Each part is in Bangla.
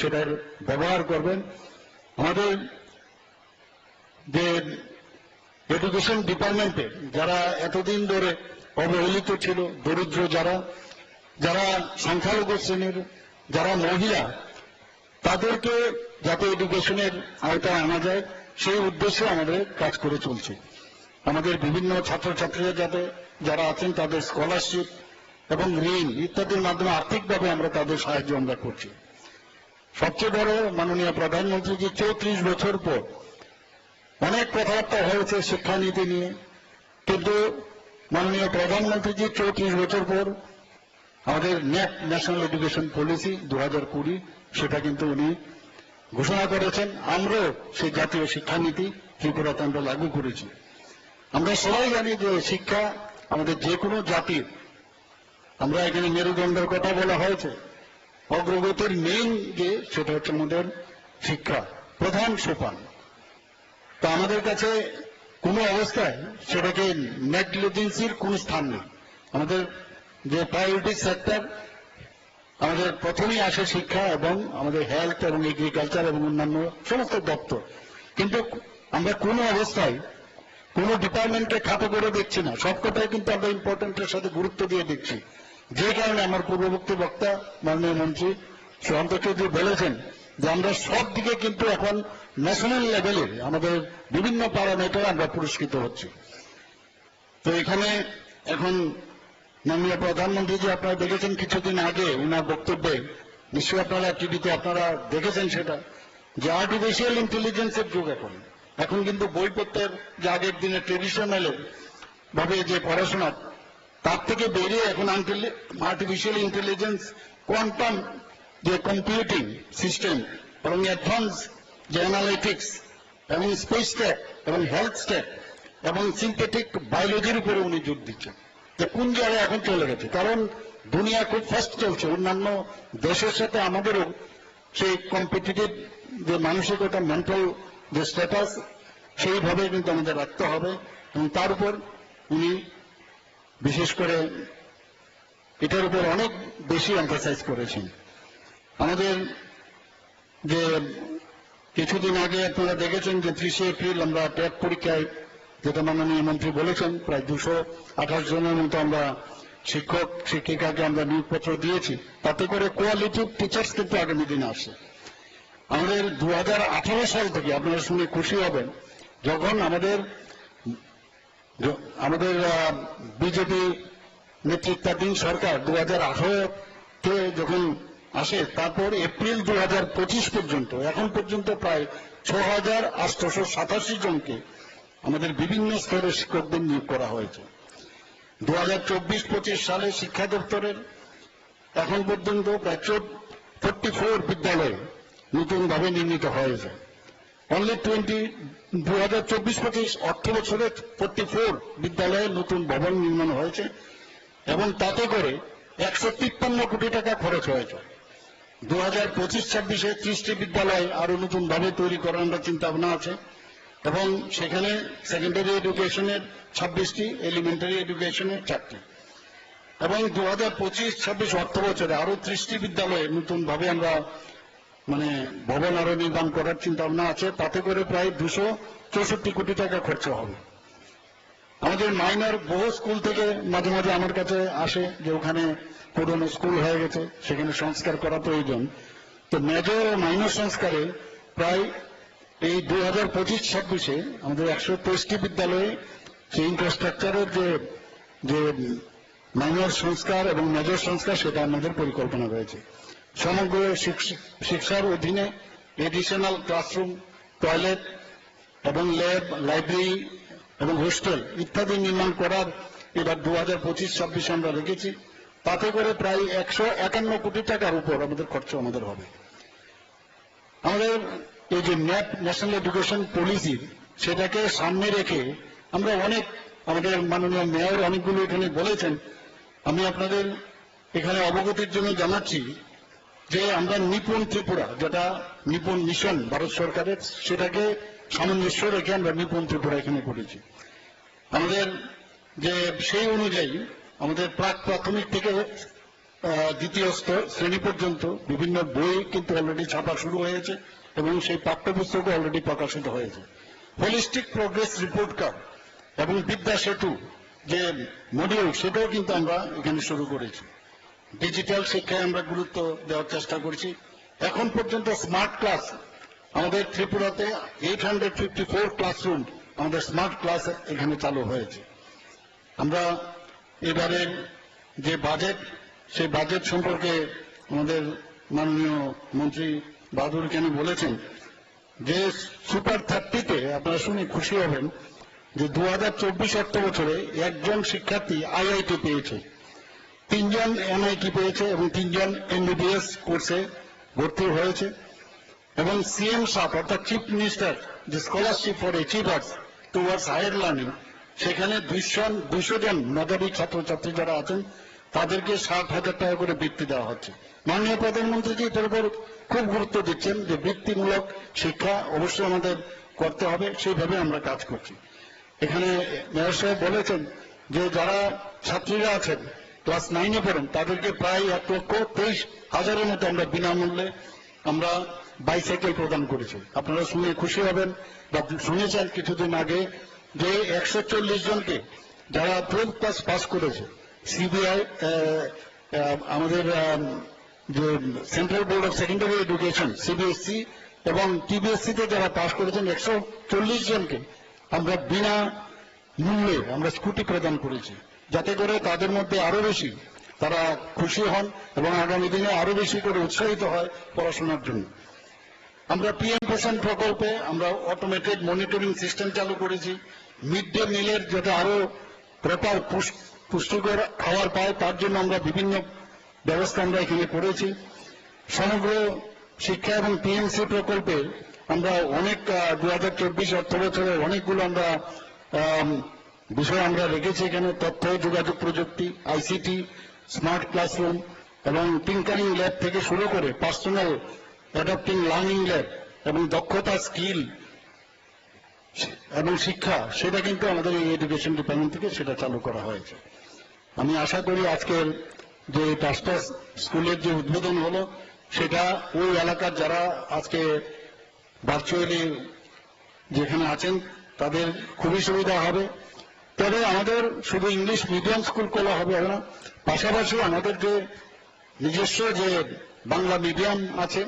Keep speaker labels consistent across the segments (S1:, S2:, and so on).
S1: সেটার ব্যবহার করবেন। আমাদের যে এডুকেশন ডিপার্টমেন্টে যারা এতদিন ধরে অবহেলিত ছিল, দরিদ্র যারা সংখ্যালঘু শ্রেণীর, যারা মহিলা, তাদেরকে যাতে এডুকেশনের আওতায় আনা যায় সেই উদ্দেশ্যে আমাদের কাজ করে চলছে। আমাদের বিভিন্ন ছাত্রছাত্রীরা যারা আছেন তাদের স্কলারশিপ এবং ঋণ ইত্যাদির মাধ্যমে আর্থিকভাবে আমরা তাদের সাহায্য আমরা করছি। সবচেয়ে বড়, মাননীয় প্রধানমন্ত্রী যে 34 বছর পর অনেক কথাবার্তা হয়েছে শিক্ষানীতি নিয়ে, কিন্তু মাননীয় প্রধানমন্ত্রী যে 34 বছর পর আমাদের ন্যাশনাল এডুকেশন পলিসি 2020 সেটা কিন্তু উনি ঘোষণা করেছেন। আমরাও সেই জাতীয় শিক্ষানীতি ত্রিপুরাতে আমরা লাগু করেছি। আমরা সবাই জানি যে শিক্ষা আমাদের যে কোনো জাতির, আমরা এখানে মেরুদণ্ডের কথা বলা হয়েছে, অগ্রগতির মেইন যে সেটা হচ্ছে আমাদের শিক্ষা, প্রধান সোপান। তো আমাদের কাছে কোনো অবস্থায় সেটাকে নেগলিজেন্সির কোনো স্থান নেই। আমাদের যে প্রায়োরিটি সেক্টর, আমাদের প্রথমেই আসে শিক্ষা এবং আমাদের হেলথ এবং এগ্রিকালচার এবং অন্যান্য সমস্ত দপ্তর। কিন্তু আমরা কোনো অবস্থায় কোনো ডিপার্টমেন্টকে খাটো করে দেখছি না, সবকটাই কিন্তু আমরা ইম্পর্টেন্টের সাথে গুরুত্ব দিয়ে দেখছি। যে কারণে আমার পূর্ববর্তী বক্তা মাননীয় মন্ত্রী সুশান্ত চৌধুরী বলেছেন যে আমরা সব দিকে কিন্তু এখন ন্যাশনাল লেভেলে আমাদের বিভিন্ন প্যারামিটারে আমরা পুরস্কৃত হচ্ছি। তো এখানে এখন মাননীয় প্রধানমন্ত্রী যে আপনারা দেখেছেন কিছুদিন আগে ওনার বক্তব্যে, নিশ্চয়ই আপনারা টিভিতে আপনারা দেখেছেন সেটা, যে আর্টিফিশিয়াল ইন্টেলিজেন্সের যুগ এখন কিন্তু বইপত্রের যে আগের দিনে ট্রেডিশনাল ভাবে যে পড়াশোনা, তার থেকে বেরিয়ে এখন আর্টিফিশিয়াল ইন্টেলিজেন্স, কোয়ান্টাম যে কম্পিউটিং সিস্টেম এবং অ্যাডভান্স যে অ্যানালিটিক্স এবং স্পেস টেক এবং হেলথ টেক এবং সিনথেটিক বায়োলজির উপরে উনি জোর দিচ্ছেন। যে কোন জায়গায় এখন চলে গেছে, কারণ দুনিয়া খুব ফাস্ট চলছে, অন্যান্য দেশের সাথে আমাদেরও সেই কম্পিটিটিভ যে মানসিকতা, মেন্টাল যে স্ট্যাটাস, সেইভাবে কিন্তু আমাদের রাখতে হবে। এবং তার উপর উনি বিশেষ করে এটার উপর অনেক বেশি এমফাসাইজ করেছেন। আমাদের যে কিছুদিন আগে আপনারা দেখেছেন যে 30 এপ্রিল আমরা টেট পরীক্ষায়, যেটা মাননীয় মন্ত্রী বলেছেন, প্রায় 228 জনের মতো আমরা শিক্ষক শিক্ষিকাকে আমরা নিয়োগপত্র দিয়েছি। তাতে করে কোয়ালিটিভ টিচার্স কিন্তু আগামী দিনে আসে। আমাদের 2018 সাল থেকে আপনারা শুনে খুশি হবেন, যখন আমাদের বিজেপি নেতৃত্বাধীন সরকার 2018-তে যখন আসে, তারপর এপ্রিল 2025 পর্যন্ত, এখন পর্যন্ত প্রায় 6,887 জনকে আমাদের বিভিন্ন স্তরের শিক্ষকদের নিয়োগ করা হয়েছে। 2024-25 সালে শিক্ষা দপ্তরের এখন পর্যন্ত প্রায় 44 বিদ্যালয় নতুনভাবে নির্মিত হয়েছে। অনলি 2024-25 অর্থ বছরে 44 বিদ্যালয়ে নতুন ভবন নির্মাণ হয়েছে এবং তাতে করে 153 কোটি টাকা খরচ হয়েছে। 2025-26-এ 30টি বিদ্যালয় আরো নতুনভাবে তৈরি করার আমরা চিন্তা ভাবনা আছে এবং সেখানে সেকেন্ডারি এডুকেশনের 26টি, এলিমেন্টারি এডুকেশনের 4টি, এবং 2025-26 অর্থ বছরে আরো 30টি বিদ্যালয়ে নতুনভাবে আমরা ভবন আরো নির্মাণ করার চিন্তা ভাবনা আছে। তাতে করে প্রায় 264 কোটি টাকা খরচ হবে। আমাদের মাইনর বহু স্কুল থেকে মাঝে মাঝে আমার কাছে আসে যে ওখানে পুরনো স্কুল হয়ে গেছে, সেখানে সংস্কার করা প্রয়োজন। তো মেজর ও মাইনর সংস্কারে প্রায় এই 2025-26-এ আমাদের 123টি বিদ্যালয়ে সেই ইনফ্রাস্ট্রাকচারের যে মাইনর সংস্কার এবং মেজর সংস্কার, সেটা আমাদের পরিকল্পনা রয়েছে। সমগ্র শিক্ষার অধীনে এডিশনাল ক্লাসরুম, টয়লেট এবং ল্যাব, লাইব্রেরি এবং হোস্টেল ইত্যাদি নির্মাণ করার এবার 2025-26 আমরা রেখেছি। তাতে করে প্রায় 151 কোটি টাকার উপর আমাদের খরচ হবে। আমাদের এই যে ন্যাশনাল এডুকেশন পলিসি, সেটাকে সামনে রেখে আমরা আমাদের মাননীয় মেয়র অনেকগুলো এখানে বলেছেন। আমি আপনাদের এখানে অবগতির জন্য জানাচ্ছি যে আমরা নিপুণ ত্রিপুরা, যেটা নিপুণ মিশন ভারত সরকারের, সেটাকে সামঞ্জস্য রেখে আমরা নিপুণ ত্রিপুরা এখানে করেছি। আমাদের যে সেই অনুযায়ী আমাদের প্রাক প্রাথমিক থেকে দ্বিতীয় শ্রেণী পর্যন্ত বিভিন্ন বই কিন্তু অলরেডি ছাপা শুরু হয়েছে এবং সেই পাঠ্যপুস্তকও অলরেডি প্রকাশিত হয়েছে। হোলিস্টিক প্রোগ্রেস রিপোর্ট কার্ড এবং বিদ্যা সেতু যে মডিউল সেটাও কিন্তু আমরা এখানে শুরু করেছি। ডিজিটাল শিক্ষায় আমরা গুরুত্ব দেওয়ার চেষ্টা করছি। এখন পর্যন্ত স্মার্ট ক্লাস আমাদের ত্রিপুরাতে 854 ক্লাসরুম আমাদের স্মার্ট ক্লাস এখানে চালু হয়েছে। আমরা এবারের যে বাজেট সেই বাজেট সম্পর্কে আমাদের মাননীয় মন্ত্রী বাহাদুর কেন বলেছেন যে সুপার 30-তে আপনারা শুনে খুশি হবেন যে 2024 অর্থ বছরে একজন শিক্ষার্থী আইআইটি পেয়েছে, 3 জন এনআইটি পেয়েছে এবং 3 জন এমবিবিএস কোর্সে ভর্তি হয়েছে এবং সিএম সাপ অর্থাৎ চিফ মিনিস্টার যে scholarship for achievers towards higher learning সেখানে 200 জন মেধাবী ছাত্রছাত্রী যারা আছেন তাদেরকে 60,000 টাকা করে বৃত্তি দেওয়া হচ্ছে। মাননীয় প্রধানমন্ত্রীজি এটার উপর খুব গুরুত্ব দিচ্ছেন যে বৃত্তিমূলক শিক্ষা অবশ্যই আমাদের করতে হবে, সেইভাবে আমরা কাজ করছি। এখানে মেয়র সাহেব বলেছেন যে যারা ছাত্রীরা আছেন ক্লাস 9-এ পড়েন তাদেরকে প্রায় 1,23,000-এর মতো আমরা বিনামূল্যে আমরা বাইসাইকেল প্রদান করেছি। আপনারা শুনে খুশি হবেন বা শুনেছেন কিছুদিন আগে যে 140 জনকে যারা 12 ক্লাস পাস করেছে সিবিআই আমাদের যে central board of secondary education CBSE এবং টিবিএসসিতে যারা পাস করেছেন 140 জনকে আমরা বিনা মূল্যে আমরা স্কুটি প্রদান করেছি, যাতে করে তাদের মধ্যে আরো বেশি তারা খুশি হন এবং আগামী দিনে আরো বেশি করে উৎসাহিত হয় পড়াশোনার জন্য। আমরা পিএম পোষণ প্রকল্পে আমরা অটোমেটেড মনিটরিং সিস্টেম চালু করেছি। মিড ডে মিলের যাতে আরো প্রপার পুষ্টিকর খাবার পায় তার জন্য আমরা বিভিন্ন ব্যবস্থা আমরা এখানে করেছি। সমগ্র শিক্ষা এবং পিএমসি প্রকল্পে আমরা অনেক 2024 অর্থ বছরে অনেকগুলো আমরা বিষয় আমরা রেখেছি এখানে। তথ্য যোগাযোগ প্রযুক্তি, আইসিটি, স্মার্ট ক্লাসরুম এবং টিঙ্কারিং ল্যাব থেকে শুরু করে পার্সোনাল অ্যাডাপ্টিং লার্নিং ল্যাব এবং দক্ষতা স্কিল এবং শিক্ষা সেটা কিন্তু আমাদের এই এডুকেশন ডিপার্টমেন্ট থেকে সেটা চালু করা হয়েছে। আমি আশা করি আজকের যে 5টা স্কুলের যে উদ্বোধন হলো সেটা ওই এলাকার যারা আজকে ভার্চুয়ালি যেখানে আছেন তাদের খুবই সুবিধা হবে। তবে আমাদের শুধু ইংলিশ মিডিয়াম স্কুল খোলা হবে না, পাশাপাশি আমাদের যে নিজস্ব যে বাংলা মিডিয়াম আছে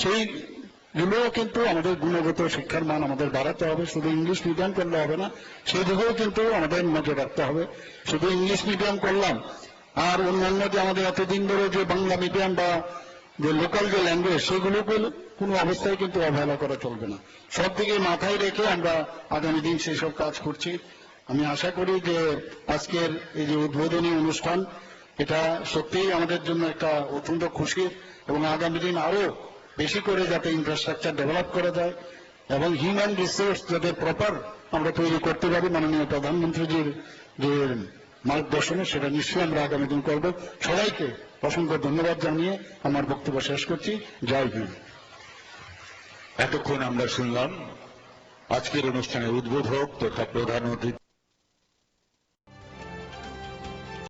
S1: সেইগুলোও কিন্তু আমাদের গুণগত শিক্ষার মান আমাদের বাড়াতে হবে। শুধু ইংলিশ মিডিয়াম করলে হবে না, সেই দিকেও কিন্তু আমাদের নজর রাখতে হবে। শুধু ইংলিশ মিডিয়াম করলাম আর অন্যান্য যে আমাদের এতদিন ধরে যে বাংলা মিডিয়াম বা যে লোকাল যে ল্যাঙ্গুয়েজ সেগুলোকে কোনো অবস্থায় কিন্তু অবহেলা করা চলবে না। সব দিকে মাথায় রেখে আমরা আগামী দিন সেই সব কাজ করছি। আমি আশা করি যে আজকের এই যে উদ্বোধনী অনুষ্ঠান এটা সত্যিই আমাদের জন্য একটা অত্যন্ত খুশি এবং আগামী দিন আরো বেশি করে যাতে ইনফ্রাস্ট্রাকচার ডেভেলপ করা যায় এবং হিউম্যান রিসোর্স যাতে প্রপার আমরা তৈরি করতে পারি মাননীয় প্রধানমন্ত্রীজির যে মার্গদর্শনে সেটা নিশ্চয়ই আমরা আগামী দিন করব। সবাইকে অসংখ্য ধন্যবাদ জানিয়ে আমার বক্তব্য শেষ করছি। জয় হিন্দ।
S2: এতক্ষণ আমরা শুনলাম আজকের অনুষ্ঠানের উদ্বোধক তথা প্রধান অতিথি